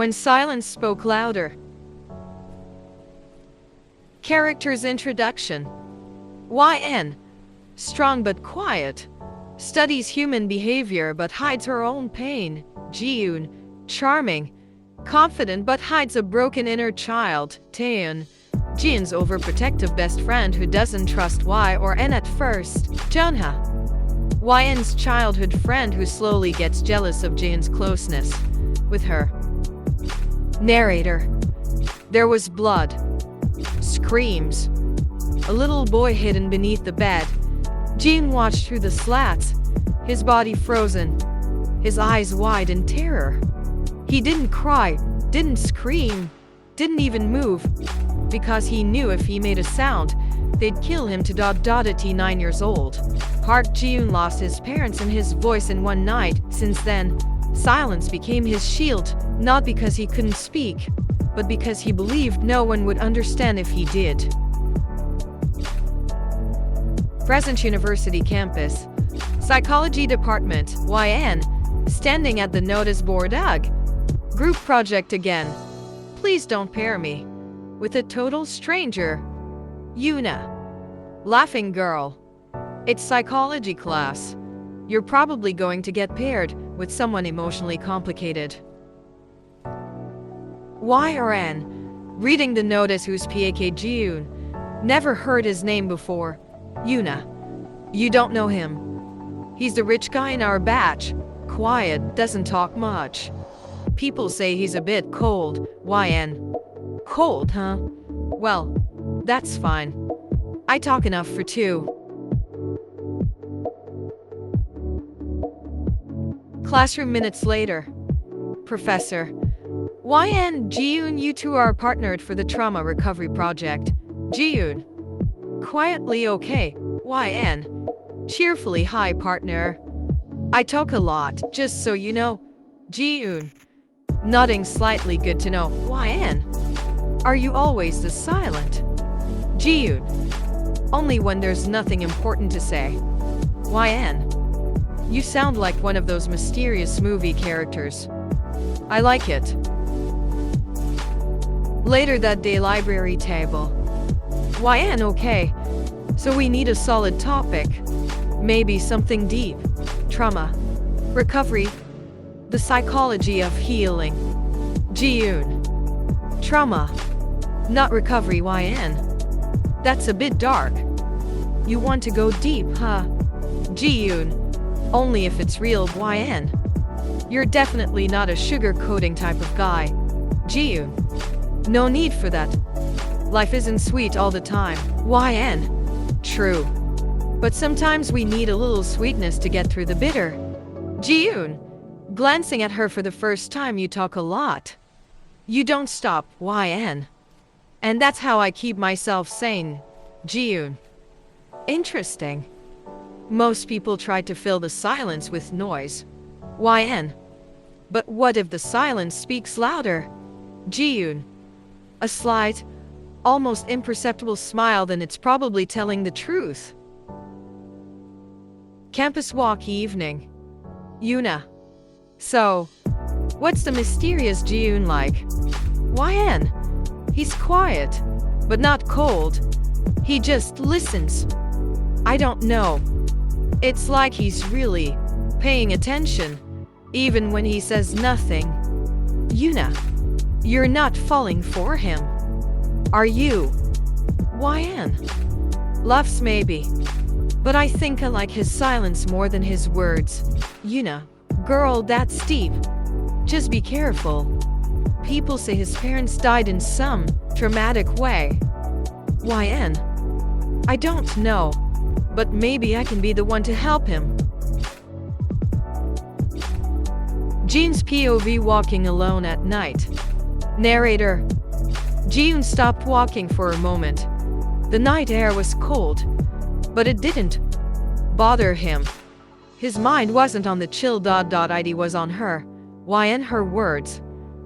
when silence spoke louder. Character's introduction. YN. Strong but quiet. Studies human behavior but hides her own pain. Jiyoon. Charming. Confident but hides a broken inner child. Taeyeon. Jin's overprotective best friend who doesn't trust Y or N at first. Junha. YN's childhood friend who slowly gets jealous of Jin's closeness with her. Narrator. There was blood. Screams. A little boy hidden beneath the bed. Jin watched through the slats, his body frozen, his eyes wide in terror. He didn't cry, didn't scream, didn't even move, because he knew if he made a sound, they'd kill him to At 9 years old. Park Ji-yoon lost his parents and his voice in one night. Since then, silence became his shield, not because he couldn't speak, but because he believed no one would understand if he did. Present University campus. Psychology department, YN. Standing at the notice board. UG. Group project again. Please don't pair me with a total stranger. Yuna. Laughing girl. It's psychology class. You're probably going to get paired with someone emotionally complicated. Y or N. Reading the notice. Who's Pak Ji-yoon? Never heard his name before. Yuna. You don't know him. He's the rich guy in our batch. Quiet, doesn't talk much. People say he's a bit cold. YN. Cold, huh? Well, that's fine. I talk enough for two. Classroom minutes later. Professor. YN. Ji-yoon, you two are partnered for the trauma recovery project. Ji-yoon. Quietly okay. YN. Cheerfully hi partner. I talk a lot, just so you know. Ji-yoon. Nodding slightly, good to know. YN. Are you always this silent? Ji-yoon. Only when there's nothing important to say. YN. You sound like one of those mysterious movie characters. I like it. Later that day, library table. YN, okay. So we need a solid topic. Maybe something deep. Trauma. Recovery. The psychology of healing. Ji-yoon. Trauma. Not recovery. YN. That's a bit dark. You want to go deep, huh? Ji-yoon. Only if it's real. YN. You're definitely not a sugar-coating type of guy. Ji-yoon. No need for that. Life isn't sweet all the time. YN. True. But sometimes we need a little sweetness to get through the bitter. Ji-yoon. Glancing at her for the first time, you talk a lot. You don't stop. YN. And that's how I keep myself sane. Ji-yoon. Interesting. Most people try to fill the silence with noise. YN. But what if the silence speaks louder? Ji-yoon. A slight, almost imperceptible smile, then it's probably telling the truth. Campus walk evening. Yuna. So, what's the mysterious Ji-yoon like? YN. He's quiet, but not cold. He just listens. I don't know. It's like he's really paying attention, even when he says nothing. Yuna. You're not falling for him, are you? YN. Laughs maybe. But I think I like his silence more than his words. Yuna. Girl, that's deep. Just be careful. People say his parents died in some traumatic way. YN. I don't know. But maybe I can be the one to help him. Jin's POV walking alone at night. Narrator. Ji-yoon stopped walking for a moment. The night air was cold, but it didn't bother him. His mind wasn't on the chill. It was on her. YN. Her words,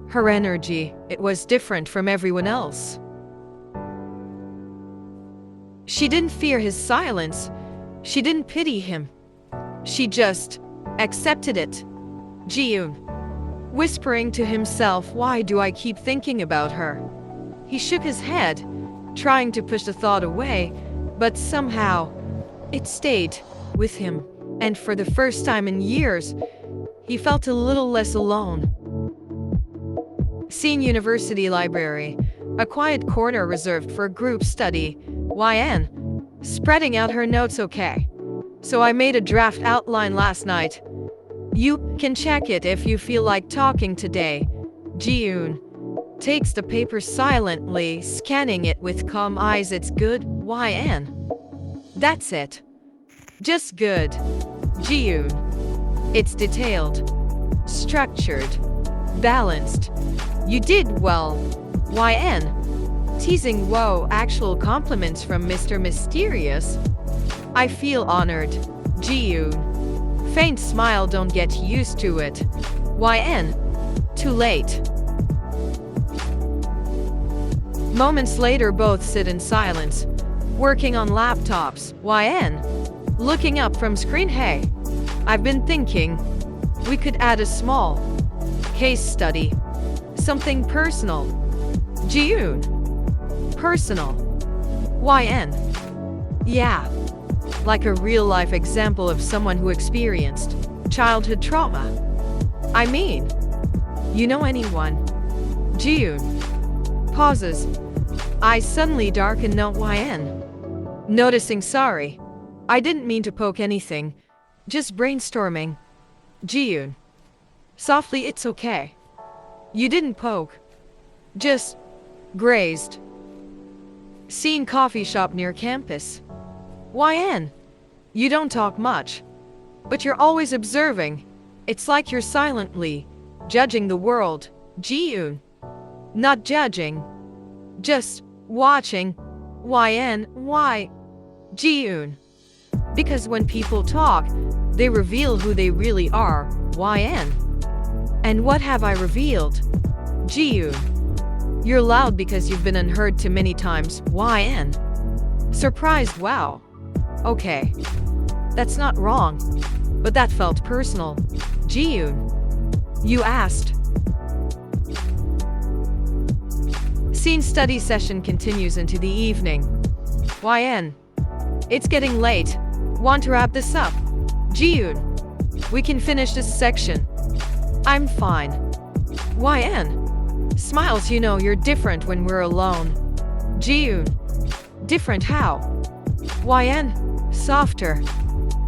her energy. It was different from everyone else. She didn't fear his silence. She didn't pity him. She just accepted it. Ji-yoon. whispering to himself, why do I keep thinking about her? He shook his head, trying to push the thought away, but somehow it stayed with him, and for the first time in years, he felt a little less alone. Scene University Library, a quiet corner reserved for group study. YN, spreading out her notes. Okay. So I made a draft outline last night. You can check it if you feel like talking today. Jiyoon takes the paper silently, scanning it with calm eyes. It's good, YN. That's it. Just good. Jiyoon. It's detailed, structured, balanced. You did well, YN. Teasing. Whoa, actual compliments from Mr. Mysterious. I feel honored. Jiyoon. Faint smile. Don't get used to it. YN. Too late. Moments later, both sit in silence, working on laptops. YN. Looking up from screen. Hey, I've been thinking we could add a small case study. Something personal. Jiyoon. Personal. YN. Yeah. Like a real-life example of someone who experienced childhood trauma. I mean, you know anyone? Jiyoon. Pauses. Eyes suddenly darken. No, YN. Noticing. Sorry. I didn't mean to poke anything. Just brainstorming. Jiyoon. Softly. It's okay. You didn't poke. Just grazed. Scene coffee shop near campus. YN. You don't talk much, but you're always observing. It's like you're silently judging the world. Jiyoon. Not judging. Just watching. YN. Why? Jiyoon. Because when people talk, they reveal who they really are. YN. And what have I revealed? Jiyoon. You're loud because you've been unheard too many times. YN. Surprised. Wow. Okay. That's not wrong. But that felt personal. Jiyoon. You asked. Scene study session continues into the evening. YN. It's getting late. Want to wrap this up? Jiyoon. We can finish this section. I'm fine. YN. Smiles. You know you're different when we're alone. Jiyoon. Different how? YN. Softer.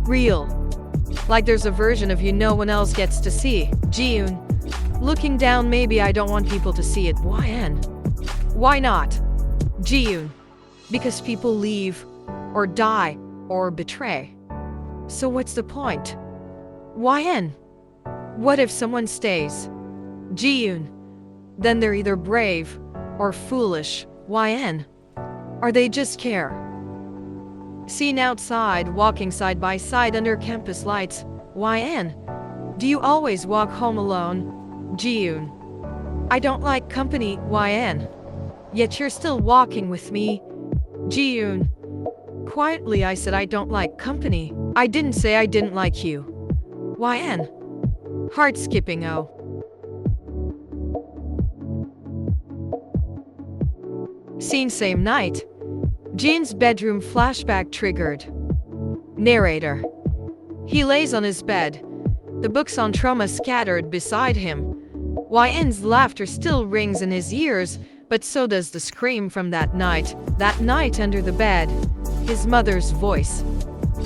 Real. Like there's a version of you no one else gets to see. Jiyoon. Looking down. Maybe I don't want people to see it. YN. Why not? Jiyoon. Because people leave, or die, or betray. So what's the point? YN. What if someone stays? Jiyoon. Then they're either brave or foolish. YN. Or they just care. Seen outside, walking side by side under campus lights. YN. Do you always walk home alone? Jiyoon. I don't like company. YN. Yet you're still walking with me. Jiyoon. Quietly I said I don't like company. I didn't say I didn't like you. YN. Heart skipping. Oh. Scene same night. Jin's bedroom. Flashback triggered. Narrator. He lays on his bed, the books on trauma scattered beside him. YN's laughter still rings in his ears, but so does the scream from that night under the bed. His mother's voice.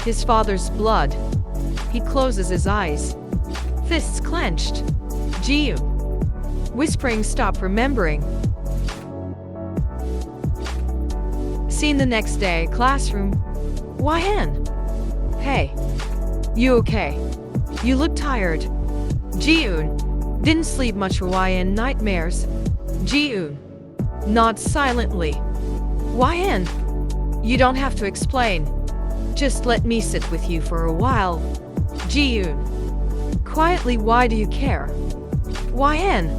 His father's blood. He closes his eyes. Fists clenched. Jiyoon. Whispering. Stop remembering. Seen the next day. Classroom. YN. Hey. You okay? You look tired. Jiyoon. Didn't sleep much. YN. Nightmares. Jiyoon. Nods silently. YN. You don't have to explain. Just let me sit with you for a while. Jiyoon. Quietly. Why do you care? YN.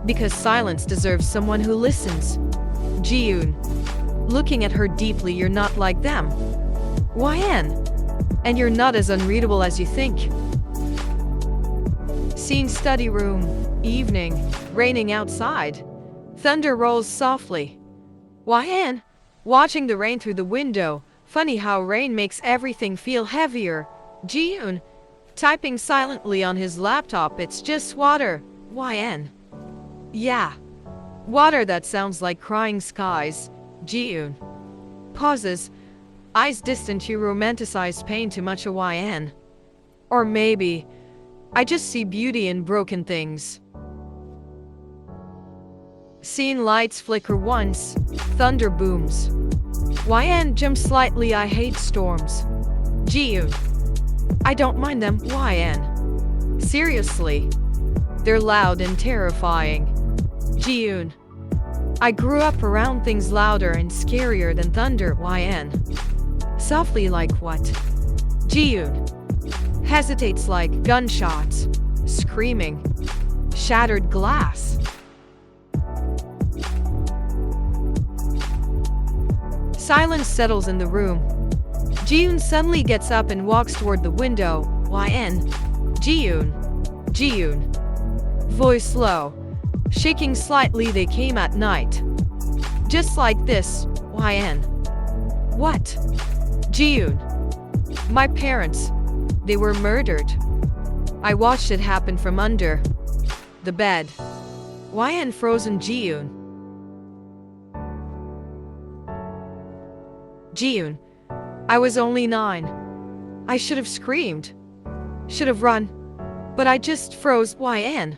Because silence deserves someone who listens. Jiyoon. Looking at her deeply. You're not like them. YN. And you're not as unreadable as you think. Scene study room, evening, raining outside. Thunder rolls softly. YN, watching the rain through the window. Funny how rain makes everything feel heavier. Jiyoon, typing silently on his laptop. It's just water. YN. Yeah. Water that sounds like crying skies. Jiyoon. Pauses. Eyes distant. You romanticize pain too much. YN. Or maybe I just see beauty in broken things. Scene lights flicker once. Thunder booms. YN jumps slightly. I hate storms. Jiyoon. I don't mind them. YN. Seriously. They're loud and terrifying. Jiyoon. I grew up around things louder and scarier than thunder. YN. Softly like what? Jiyoon. Hesitates like gunshots. Screaming. Shattered glass. Silence settles in the room. Jiyoon suddenly gets up and walks toward the window. YN. Jiyoon. Jiyoon. Voice low. Shaking slightly. They came at night. Just like this. YN. What? Jiyoon. My parents. They were murdered. I watched it happen from under the bed. YN frozen. Jiyoon. Jiyoon. I was only 9. I should have screamed. Should have run. But I just froze. YN.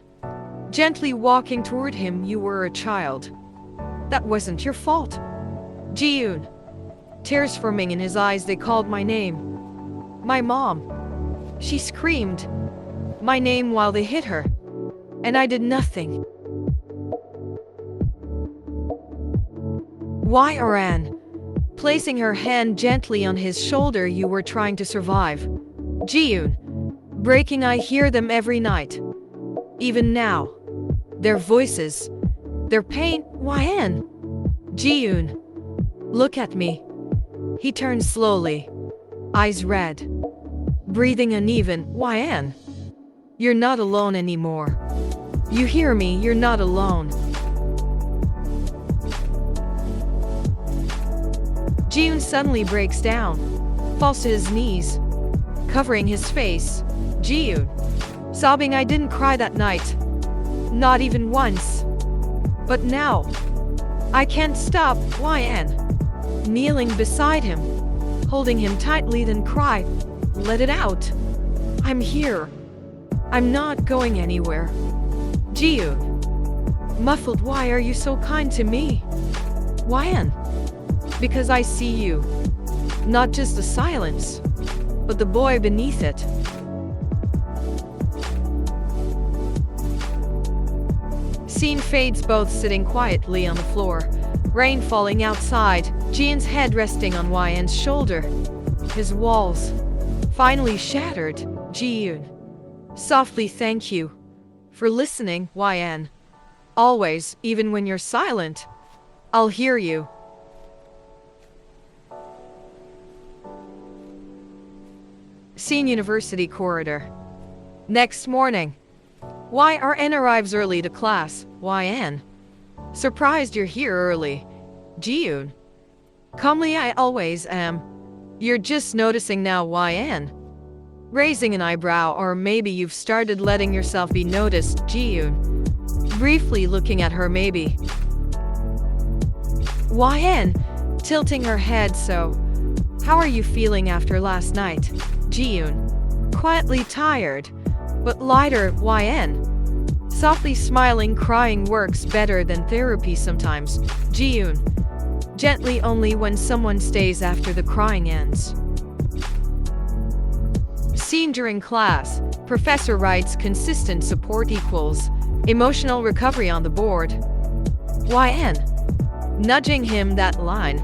Gently walking toward him. You were a child. That wasn't your fault. Jiyoon. Tears forming in his eyes. They called my name. My mom. She screamed my name while they hit her. And I did nothing. YRN. Placing her hand gently on his shoulder. You were trying to survive. Jiyoon. Breaking. I hear them every night. Even now. Their voices. Their pain. YN. Jiyoon. Look at me. He turns slowly. Eyes red. Breathing uneven. YN. You're not alone anymore. You hear me? You're not alone. Jiyoon suddenly breaks down. Falls to his knees. Covering his face. Jiyoon. Sobbing. I didn't cry that night. Not even once. But now. I can't stop. YN. Kneeling beside him. Holding him tightly. Then cry. Let it out. I'm here. I'm not going anywhere. Jiyoon. Muffled. Why are you so kind to me? YN. Because I see you. Not just the silence, but the boy beneath it. Scene fades. Both sitting quietly on the floor. Rain falling outside. Jiyoon's head resting on YN's shoulder. His walls finally shattered. Jiyoon. Softly. Thank you for listening. YN. Always, even when you're silent, I'll hear you. Scene university corridor. Next morning. YRN arrives early to class. YN. Surprised you're here early. Jiyoon. Calmly. I always am. You're just noticing now. YN. Raising an eyebrow. Or maybe you've started letting yourself be noticed. Jiyoon. Briefly looking at her. Maybe. YN. Tilting her head. So, how are you feeling after last night? Jiyoon. Quietly tired, but lighter. YN. Softly smiling. Crying works better than therapy sometimes. Jiyoon. Gently. Only when someone stays after the crying ends. Scene during class. Professor writes consistent support equals emotional recovery on the board. YN. Nudging him. That line.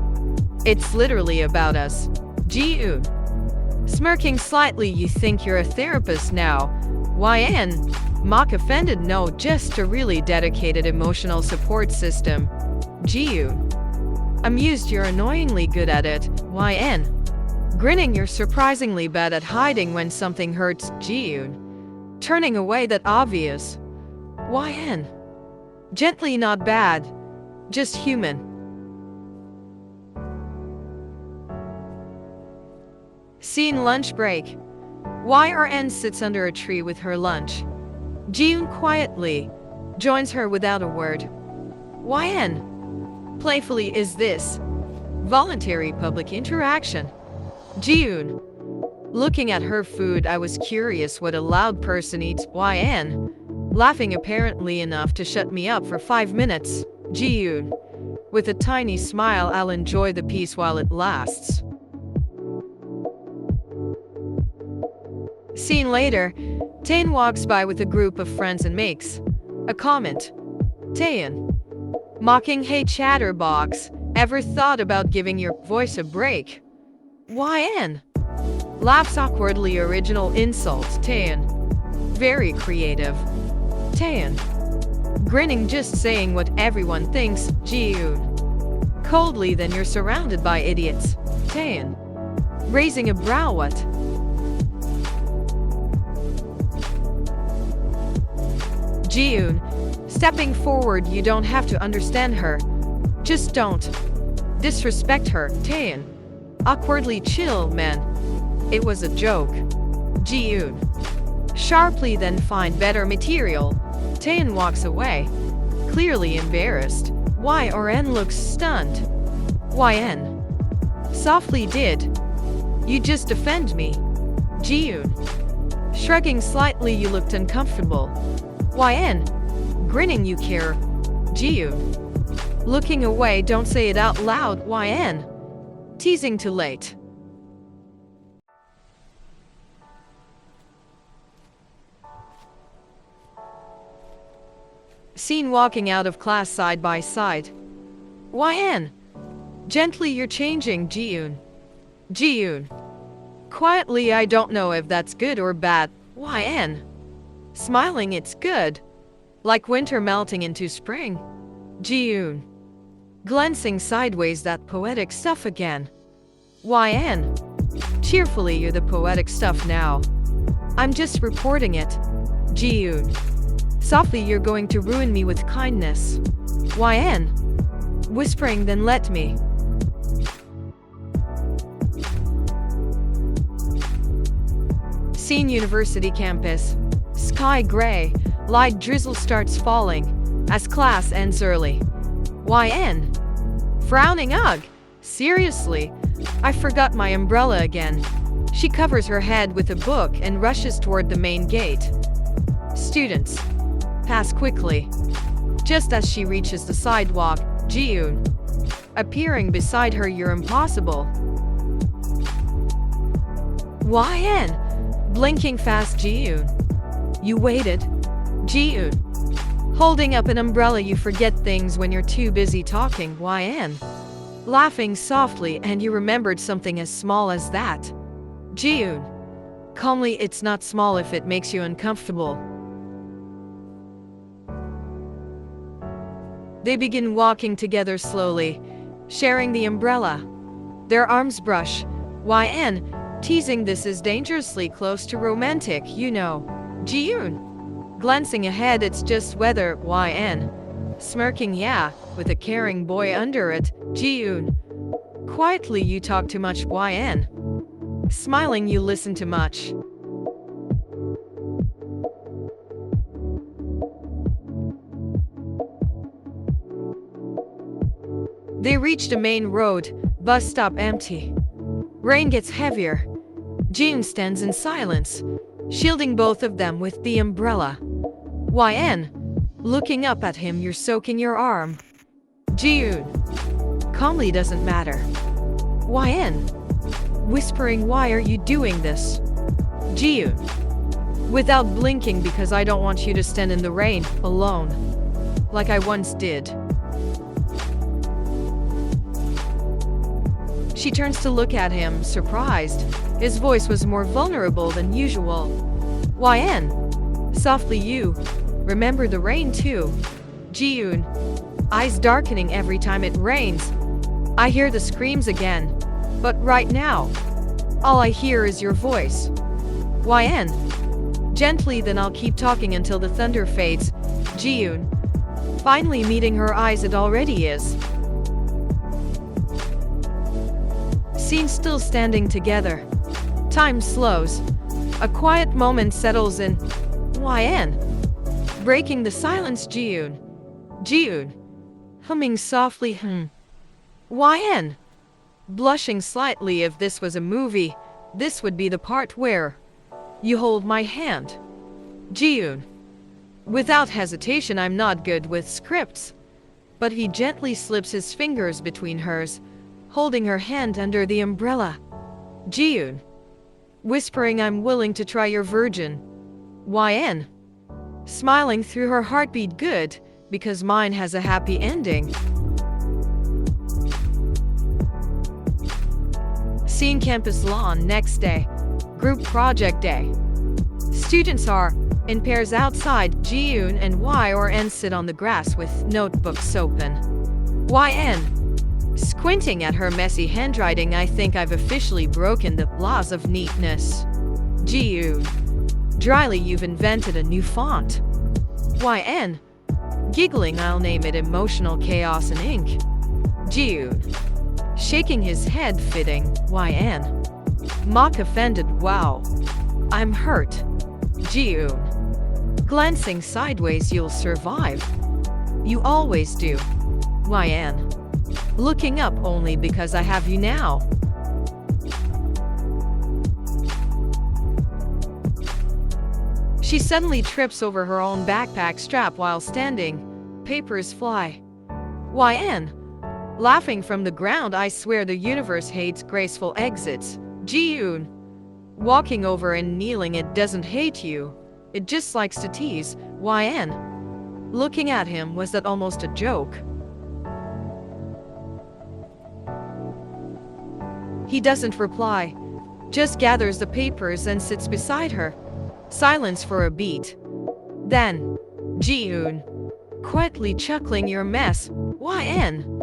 It's literally about us. Jiyoon. Smirking slightly. You think you're a therapist now. YN. Mock offended. No, just a really dedicated emotional support system. Jiyoon. Amused. You're annoyingly good at it. YN. Grinning. You're surprisingly bad at hiding when something hurts. Jiyoon. turning away that obvious. YN. Gently, not bad. Just human. Scene lunch break. YRN sits under a tree with her lunch. Jiyoon quietly joins her without a word. YN. Playfully, is this voluntary public interaction? Jiyoon. Looking at her food, I was curious what a loud person eats. YN. Laughing apparently enough to shut me up for 5 minutes. Jiyoon. With a tiny smile, I'll enjoy the peace while it lasts. Scene later. Taein walks by with a group of friends and makes a comment. Taein. Mocking, hey chatterbox, ever thought about giving your voice a break? YN. Laughs awkwardly, original insult. Taein. Very creative. Taein. Grinning, just saying what everyone thinks. Jiyoon. Coldly, then you're surrounded by idiots. Taein. Raising a brow, what? Jiyoon. Stepping forward, you don't have to understand her. Just don't disrespect her. Taein. Awkwardly, chill, man. It was a joke. Jiyoon. Sharply, then find better material. Taein walks away, clearly embarrassed. YRN looks stunned. YN. Softly, did you just defend me? Jiyoon. Shrugging slightly, you looked uncomfortable. YN. Grinning, you care. Jiyoon. Looking away, don't say it out loud. YN. Teasing, too late. Seen walking out of class side by side. YN. Gently, you're changing. Jiyoon. Jiyoon. Quietly, I don't know if that's good or bad. YN. Smiling, it's good. Like winter melting into spring. Jiyoon. Glancing sideways, that poetic stuff again. YN. Cheerfully, you're the poetic stuff now. I'm just reporting it. Jiyoon. Softly, you're going to ruin me with kindness. YN. Whispering, then let me. Scene university campus. Sky gray, light drizzle starts falling as class ends early. YN. Frowning, ugh. Seriously, I forgot my umbrella again. She covers her head with a book and rushes toward the main gate. Students pass quickly. Just as she reaches the sidewalk, Jiyoon. Appearing beside her, you're impossible. YN. Blinking fast, Jiyoon. You waited. Jiyoon. Holding up an umbrella, you forget things when you're too busy talking. YN. Laughing softly, and you remembered something as small as that. Jiyoon. Calmly, it's not small if it makes you uncomfortable. They begin walking together slowly, sharing the umbrella. Their arms brush. YN. Teasing, this is dangerously close to romantic, you know. Jiyoon. Glancing ahead, it's just weather. YN. Smirking, yeah, with a caring boy under it. Jiyoon. Quietly, you talk too much. YN. Smiling, you listen too much. They reached a main road, bus stop empty. Rain gets heavier. Jiyoon stands in silence, shielding both of them with the umbrella. YN. Looking up at him, you're soaking your arm. Jiyoon. Calmly, doesn't matter. YN. Whispering, why are you doing this? Jiyoon. Without blinking, because I don't want you to stand in the rain, alone. Like I once did. She turns to look at him, surprised. His voice was more vulnerable than usual. YN. Softly, you remember the rain too. Jiyoon. Eyes darkening every time it rains. I hear the screams again. But right now, all I hear is your voice. YN. Gently, then I'll keep talking until the thunder fades. Ji-yoon. Finally meeting her eyes, it already is. Scene still standing together. Time slows. A quiet moment settles in. YN. Breaking the silence, Ji-yoon. Ji-yoon. Humming softly, YN. Blushing slightly. If this was a movie, this would be the part where you hold my hand. Ji-yoon. Without hesitation, I'm not good with scripts. But he gently slips his fingers between hers, holding her hand under the umbrella. Ji-yoon. Whispering, I'm willing to try your virgin. YN. Smiling through her heartbeat, good, because mine has a happy ending. Scene campus lawn, next day. Group project day. Students are in pairs outside. Ji-yoon and Y or N sit on the grass with notebooks open. YN. Squinting at her messy handwriting, I think I've officially broken the laws of neatness. Ji-yoon. Dryly, you've invented a new font. YN. Giggling, I'll name it Emotional Chaos in Ink. Ji-yoon. Shaking his head, fitting. YN. Mock offended, wow. I'm hurt. Ji-yoon. Glancing sideways, you'll survive. You always do. YN. Looking up only because I have you now. She suddenly trips over her own backpack strap while standing. Papers fly. YN. Laughing from the ground, I swear the universe hates graceful exits. Ji-yoon. Walking over and kneeling, it doesn't hate you. It just likes to tease. YN. Looking at him, was that almost a joke? He doesn't reply, just gathers the papers and sits beside her. Silence for a beat. Then, Ji-yoon. Quietly chuckling, your mess. YN.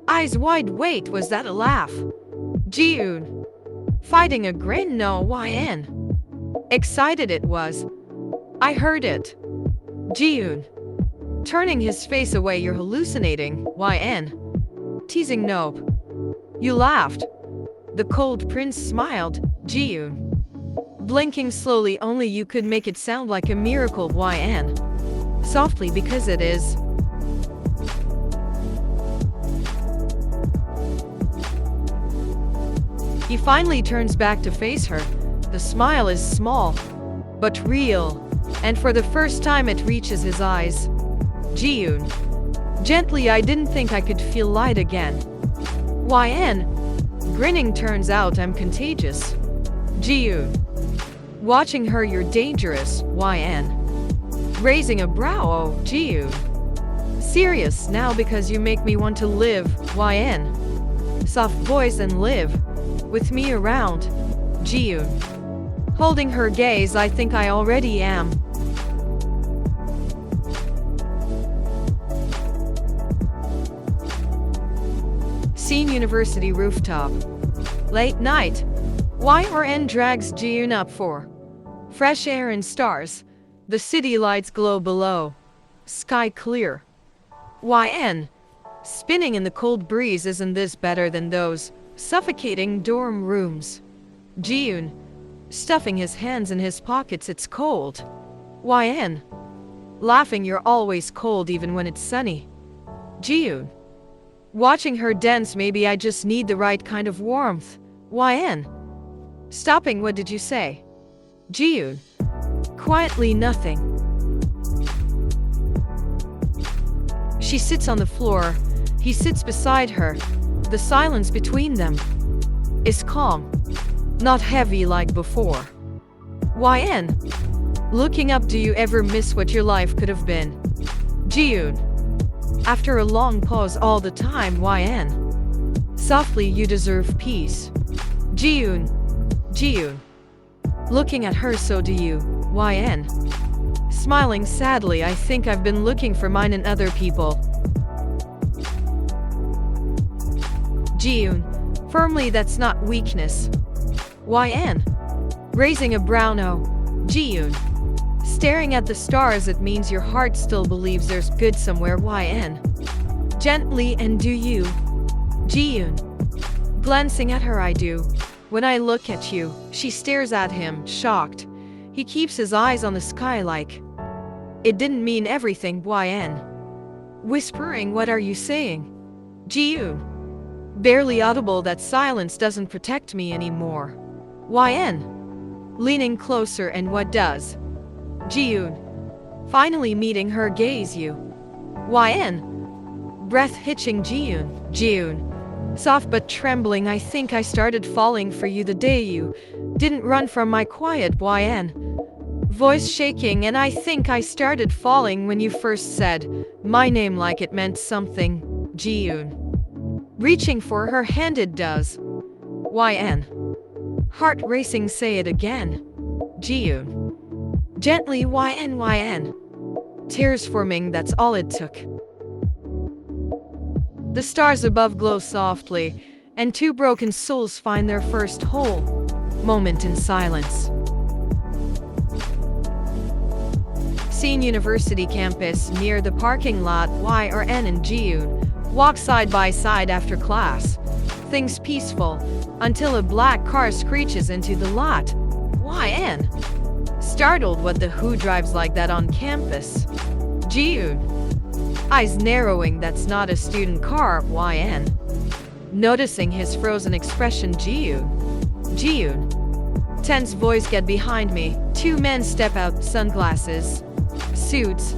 Eyes wide, wait, was that a laugh? Ji-yoon. Fighting a grin, no. YN. Excited it was. I heard it. Ji-yoon. Turning his face away, you're hallucinating. YN. Teasing, nope. You laughed. The cold prince smiled. Ji-yoon. Blinking slowly, only you could make it sound like a miracle. YN. Softly, because it is. He finally turns back to face her. The smile is small, but real, and for the first time it reaches his eyes. Ji-yoon. Gently, I didn't think I could feel light again. YN. Grinning, turns out I'm contagious. Ji-yoon. Watching her, you're dangerous. YN. Raising a brow, oh, Ji-yoon. Serious now because you make me want to live. YN. Soft voice, and live with me around. Ji-yoon. Holding her gaze, I think I already am. Scene university rooftop. Late night. Y or N drags Ji-yoon up for fresh air and stars. The city lights glow below. Sky clear. YN. Spinning in the cold breeze, isn't this better than those suffocating dorm rooms? Ji-yoon. Stuffing his hands in his pockets, it's cold. YN. Laughing, you're always cold even when it's sunny. Ji-yoon. Watching her dance, maybe I just need the right kind of warmth. YN. Stopping, what did you say? Ji-yoon. Quietly, nothing. She sits on the floor. He sits beside her. The silence between them is calm, not heavy like before. YN. Looking up, do you ever miss what your life could have been? Ji-yoon. After a long pause, all the time. YN. Softly, you deserve peace. Ji-yoon. Ji-yoon. Looking at her, so do you. YN. Smiling sadly, I think I've been looking for mine in other people. Ji-yoon. Firmly, that's not weakness. YN. Raising a brow, no. Ji-yoon. Staring at the stars, it means your heart still believes there's good somewhere. YN. Gently, and do you? Ji-yoon. Glancing at her, I do. When I look at you, she stares at him, shocked. He keeps his eyes on the sky like it didn't mean everything. YN. Whispering, what are you saying? Ji-yoon. Barely audible, that silence doesn't protect me anymore. YN. Leaning closer, and what does? Ji-yoon. Finally meeting her gaze, you. YN. Breath hitching, Ji-yoon. Ji-yoon. Soft but trembling, I think I started falling for you the day you didn't run from my quiet. YN. Voice shaking, and I think I started falling when you first said my name like it meant something. Ji-yoon. Reaching for her hand, it does. YN. Heart racing, say it again. Ji-yoon. Gently, YN. Tears forming, that's all it took. The stars above glow softly, and two broken souls find their first whole moment in silence. Scene: University campus. Near the parking lot, YN and Ji-yoon walk side by side after class. Things peaceful, until a black car screeches into the lot. YN. Startled, what the who drives like that on campus? Ji-yoon. Eyes narrowing, that's not a student car. YN. Noticing his frozen expression, Ji-yoon. Ji-yoon. Tense voice, get behind me. Two men step out, sunglasses, suits,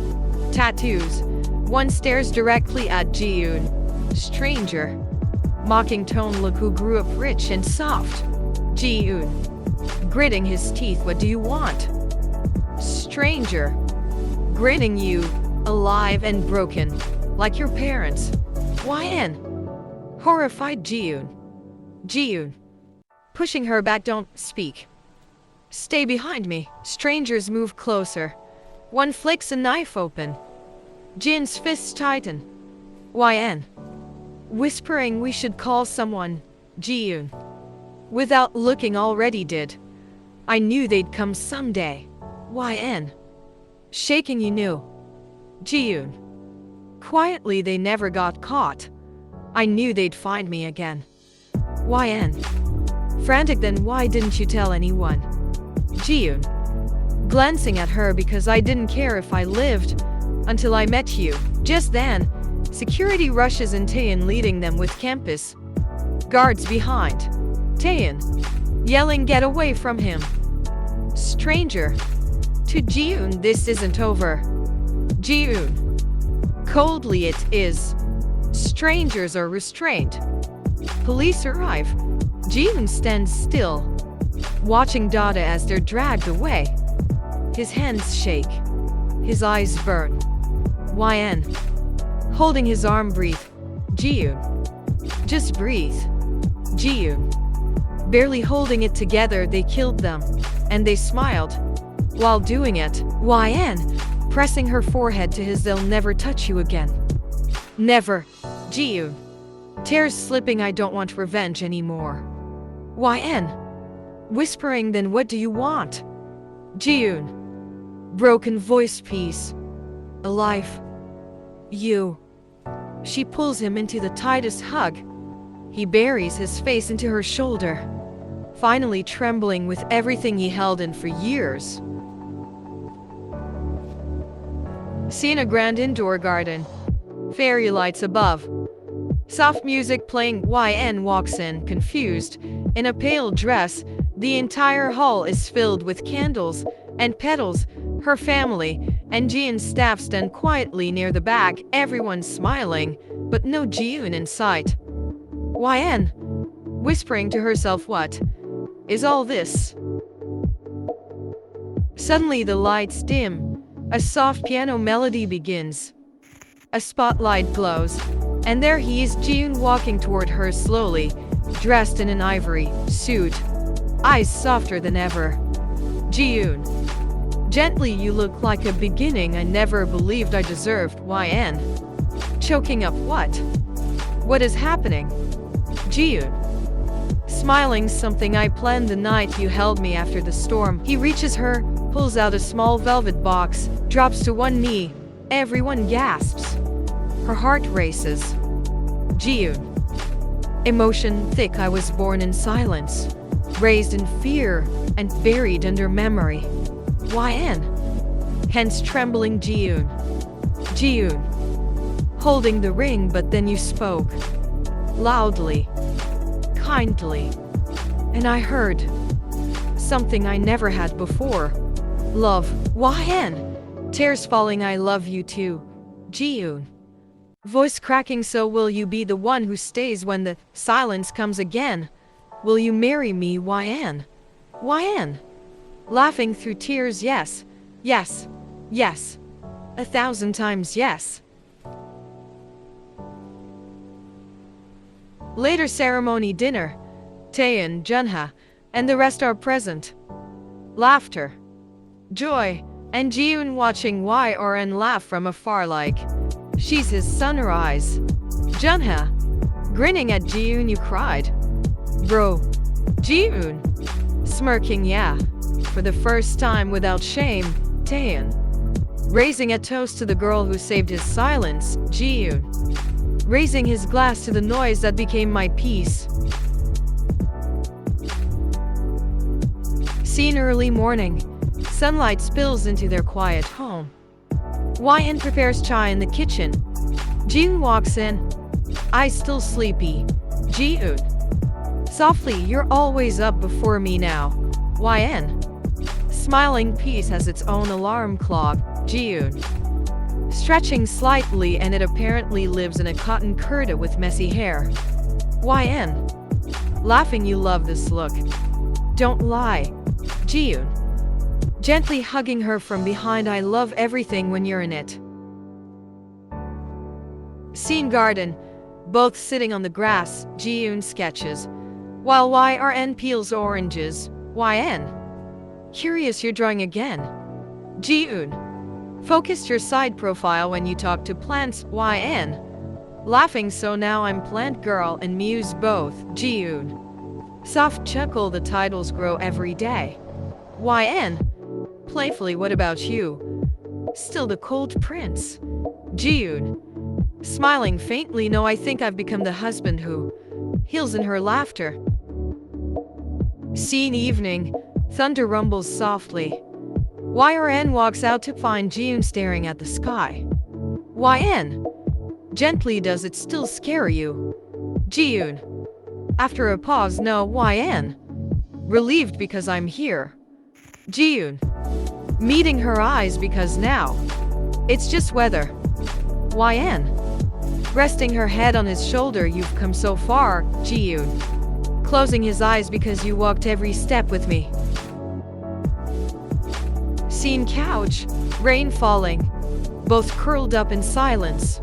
tattoos. One stares directly at Ji-yoon. Stranger. Mocking tone, look who grew up rich and soft. Ji-yoon. Gritting his teeth, what do you want? Stranger. Grinning, you. Alive and broken, like your parents. YN. Horrified, Ji-yoon. Ji-yoon. Pushing her back, don't speak. Stay behind me. Strangers move closer. One flicks a knife open. Jin's fists tighten. YN. Whispering, we should call someone. Ji-yoon. Without looking, already did. I knew they'd come someday. YN. Shaking, you knew. Ji-yoon. Quietly, they never got caught. I knew they'd find me again. YN. Frantic, then why didn't you tell anyone? Ji-yoon. Glancing at her, because I didn't care if I lived until I met you. Just then, security rushes in, Taeyeon leading them with campus guards behind. Taeyeon. Yelling, get away from him. Stranger. To Ji-yoon, this isn't over. Ji-yoon. Coldly, it is. Strangers are restrained. Police arrive. Ji-yoon stands still, watching Dada as they're dragged away. His hands shake. His eyes burn. YN. Holding his arm, breathe. Ji-yoon. Just breathe. Ji-yoon. Barely holding it together, they killed them. And they smiled while doing it. YN. Pressing her forehead to his, they'll never touch you again. Never. Ji-yoon. Tears slipping, I don't want revenge anymore. YN. Whispering, then what do you want? Ji-yoon. Broken voice, peace. Alive. You. She pulls him into the tightest hug. He buries his face into her shoulder, finally trembling with everything he held in for years. Seen a grand indoor garden. Fairy lights above. Soft music playing. YN walks in, confused, in a pale dress. The entire hall is filled with candles and petals. Her family and Ji's staff stand quietly near the back, everyone smiling, but no Ji-yoon in sight. YN. Whispering to herself, what is all this? Suddenly the lights dim. A soft piano melody begins. A spotlight glows, and there he is, Ji-yoon, walking toward her slowly, dressed in an ivory suit, eyes softer than ever. Ji-yoon. Gently, you look like a beginning I never believed I deserved. YN. Choking up, what? What is happening? Ji-yoon. Smiling, something I planned the night you held me after the storm. He reaches her, pulls out a small velvet box, drops to one knee. Everyone gasps. Her heart races. Jiyoon. Emotion thick. I was born in silence, raised in fear, and buried under memory. YN. Hence trembling Jiyoon. Jiyoon. Holding the ring, but then you spoke. Loudly. Kindly. And I heard something I never had before. Love. YN. Tears falling. I love you too. Jiyoon. Voice cracking. So will you be the one who stays when the silence comes again? Will you marry me? YN. YN. Laughing through tears. Yes. Yes. Yes. 1,000 times yes. Later ceremony dinner. Taeyeon, Junha, and the rest are present. Laughter. Joy. And Jiyoon watching YRN laugh from afar like she's his sunrise. Junha. Grinning at Jiyoon. You cried. Bro. Jiyoon. Smirking. Yeah. For the first time without shame. Taeyeon. Raising a toast to the girl who saved his silence. Jiyoon. Raising his glass to the noise that became my peace. Scene early morning. Sunlight spills into their quiet home. YN prepares chai in the kitchen. Jiyoon walks in. Eyes still sleepy. Jiyoon. Softly, you're always up before me now. YN. Smiling. Peace has its own alarm clock. Jiyoon. Stretching slightly, and it apparently lives in a cotton kurta with messy hair. YN. Laughing. You love this look. Don't lie. Jiyoon. Gently hugging her from behind. I love everything when you're in it. Scene garden. Both sitting on the grass. Jiyoon sketches, while YRN peels oranges. YN. Curious, you're drawing again. Jiyoon. Focused your side profile when you talk to plants. YN. Laughing. So now I'm plant girl and muse both. Jiyoon. Soft chuckle. The titles grow every day. YN. Playfully. What about you? Still the cold prince. Jiyoon. Smiling faintly. No, I think I've become the husband who heals in her laughter. Scene evening. Thunder rumbles softly. YRN walks out to find Jiyoon staring at the sky. YN. Gently. Does it still scare you? Jiyoon. After a pause. No. YN. Relieved because I'm here. Jiyoon. Meeting her eyes. Because now it's just weather. YN. Resting her head on his shoulder. You've come so far. Jiyoon. Closing his eyes. Because you walked every step with me. Scene couch. Rain falling. Both curled up in silence.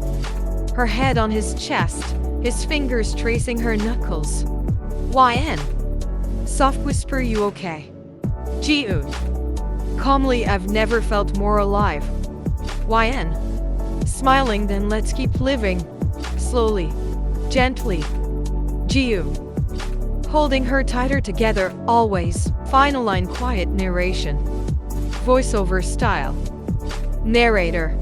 Her head on his chest. His fingers tracing her knuckles. YN. Soft whisper. You okay? Jiyoon. Calmly. I've never felt more alive. YN. Smiling. Then let's keep living. Slowly. Gently. Jiyoon. Holding her tighter. Together. Always. Final line. Quiet narration. Voiceover style. Narrator.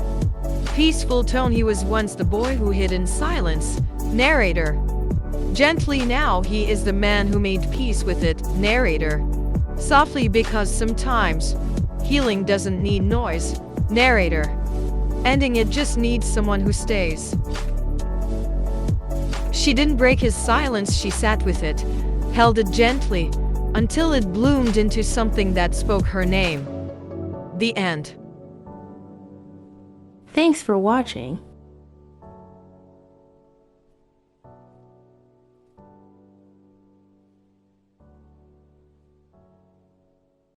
Peaceful tone. He was once the boy who hid in silence. Narrator. Gently. Now he is the man who made peace with it. Narrator. Softly. Because sometimes healing doesn't need noise. Narrator. Ending. It just needs someone who stays. She didn't break his silence. She sat with it, held it gently, until it bloomed into something that spoke her name. The end. Thanks for watching.